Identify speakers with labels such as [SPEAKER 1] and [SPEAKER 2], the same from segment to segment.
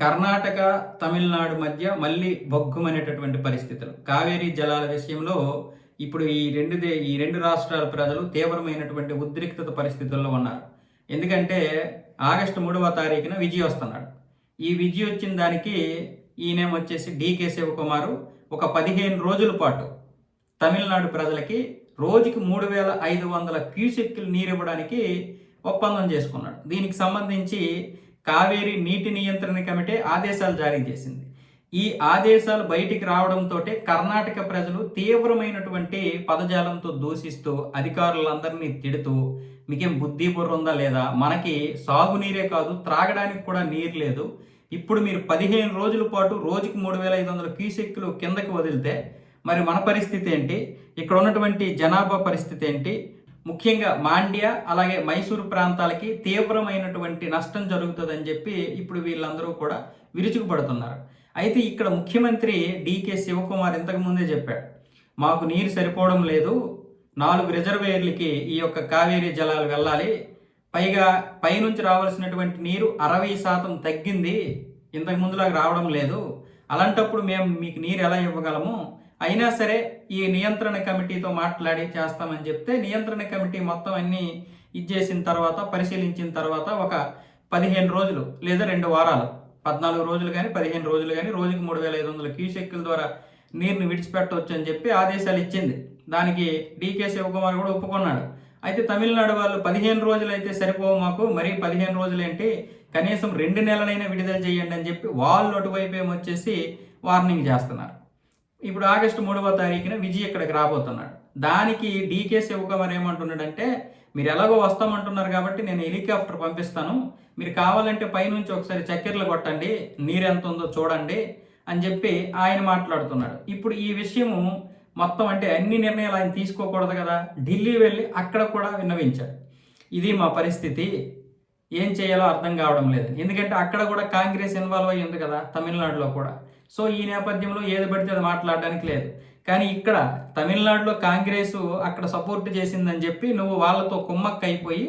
[SPEAKER 1] కర్ణాటక, తమిళనాడు మధ్య మళ్ళీ బొగ్గుమనేటటువంటి పరిస్థితులు. కావేరీ జలాల విషయంలో ఇప్పుడు ఈ రెండు రాష్ట్రాల ప్రజలు తీవ్రమైనటువంటి ఉద్రిక్తత పరిస్థితుల్లో ఉన్నారు. ఎందుకంటే ఆగస్టు 3వ తారీఖున విజయ్ వస్తున్నాడు. ఈ విజయ్ వచ్చిన దానికి ఈయనేమొచ్చేసి డీకే శివకుమారు ఒక 15 రోజుల పాటు తమిళనాడు ప్రజలకి రోజుకి 3,500 క్యూసెక్కులు నీరు ఇవ్వడానికి ఒప్పందం చేసుకున్నాడు. దీనికి సంబంధించి కావేరీ నీటి నియంత్రణ కమిటీ ఆదేశాలు జారీ చేసింది. ఈ ఆదేశాలు బయటికి రావడంతో కర్ణాటక ప్రజలు తీవ్రమైనటువంటి పదజాలంతో దూషిస్తూ అధికారులందరినీ తిడుతూ మీకేం బుద్ధి బుర్ర ఉందా లేదా, మనకి సాగునీరే కాదు త్రాగడానికి కూడా నీరు లేదు, ఇప్పుడు మీరు 15 రోజుల పాటు రోజుకి 3,500 క్యూసెక్కులు కిందకి వదిలితే మరి మన పరిస్థితి ఏంటి, ఇక్కడ ఉన్నటువంటి జనాభా పరిస్థితి ఏంటి, ముఖ్యంగా మాండ్య అలాగే మైసూరు ప్రాంతాలకి తీవ్రమైనటువంటి నష్టం జరుగుతుందని చెప్పి ఇప్పుడు వీళ్ళందరూ కూడా విరుచుకుపడుతున్నారు. అయితే ఇక్కడ ముఖ్యమంత్రి డీకే శివకుమార్ ఇంతకు ముందే చెప్పాడు, మాకు నీరు సరిపోవడం లేదు, 4 రిజర్వేయర్లకి ఈ యొక్క కావేరీ జలాలు వెళ్ళాలి, పైగా పైనుంచి రావాల్సినటువంటి నీరు 60% తగ్గింది, ఇంతకు ముందులాగా రావడం లేదు, అలాంటప్పుడు మేము మీకు నీరు ఎలా ఇవ్వగలము, అయినా సరే ఈ నియంత్రణ కమిటీతో మాట్లాడి చేస్తామని చెప్తే నియంత్రణ కమిటీ మొత్తం అన్నీ ఇచ్చేసిన తర్వాత పరిశీలించిన తర్వాత ఒక 15 రోజులు లేదా 2 వారాలు 14 రోజులు కానీ 15 రోజులు కానీ రోజుకి 3,500 క్యూసెక్కుల ద్వారా నీరుని విడిచిపెట్టవచ్చు అని చెప్పి ఆదేశాలు ఇచ్చింది. దానికి డీకే శివకుమార్ కూడా ఒప్పుకున్నాడు. అయితే తమిళనాడు వాళ్ళు 15 రోజులు అయితే సరిపోవు మాకు, మరీ 15 రోజులు ఏంటి, కనీసం 2 నెలలైనా విడుదల చేయండి అని చెప్పి వాళ్ళు అటువైపు ఏమొచ్చేసి వార్నింగ్ చేస్తున్నారు. ఇప్పుడు ఆగస్టు 3వ తారీఖున విజయ్ ఇక్కడికి రాబోతున్నాడు. దానికి డీకే శివకుమార్ ఏమంటున్నాడంటే, మీరు ఎలాగో వస్తామంటున్నారు కాబట్టి నేను హెలికాప్టర్ పంపిస్తాను, మీరు కావాలంటే పైనుంచి ఒకసారి చక్కెరలు కొట్టండి, నీరు ఎంత ఉందో చూడండి అని చెప్పి ఆయన మాట్లాడుతున్నాడు. ఇప్పుడు ఈ విషయము మొత్తం అంటే అన్ని నిర్ణయాలు ఆయన తీసుకోకూడదు కదా, ఢిల్లీ వెళ్ళి అక్కడ కూడా విన్నవించాడు, ఇది మా పరిస్థితి, ఏం చేయాలో అర్థం కావడం లేదు, ఎందుకంటే అక్కడ కూడా కాంగ్రెస్ ఇన్వాల్వ్ అయ్యి ఉంది కదా తమిళనాడులో కూడా. సో ఈ నేపథ్యంలో ఏది పడితే అది మాట్లాడడానికి లేదు. కానీ ఇక్కడ తమిళనాడులో కాంగ్రెస్ అక్కడ సపోర్ట్ చేసిందని చెప్పి నువ్వు వాళ్ళతో కుమ్మక్క అయిపోయి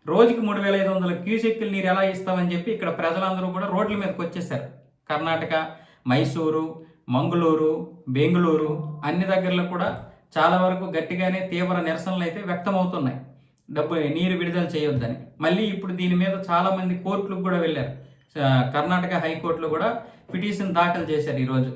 [SPEAKER 1] రోజుకి 3,500 క్యూసెక్కులు నీరు ఎలా ఇస్తామని చెప్పి ఇక్కడ ప్రజలందరూ కూడా రోడ్ల మీదకి వచ్చేసారు. కర్ణాటక, మైసూరు, మంగళూరు, బెంగళూరు అన్ని దగ్గరలో కూడా చాలా వరకు గట్టిగానే తీవ్ర నిరసనలు అయితే వ్యక్తమవుతున్నాయి, నీరు విడుదల చేయొద్దని. మళ్ళీ ఇప్పుడు దీని మీద చాలామంది కోర్టులకు కూడా వెళ్ళారు. కర్ణాటక హైకోర్టులో కూడా పిటిషన్ దాఖలు చేశారు ఈరోజు.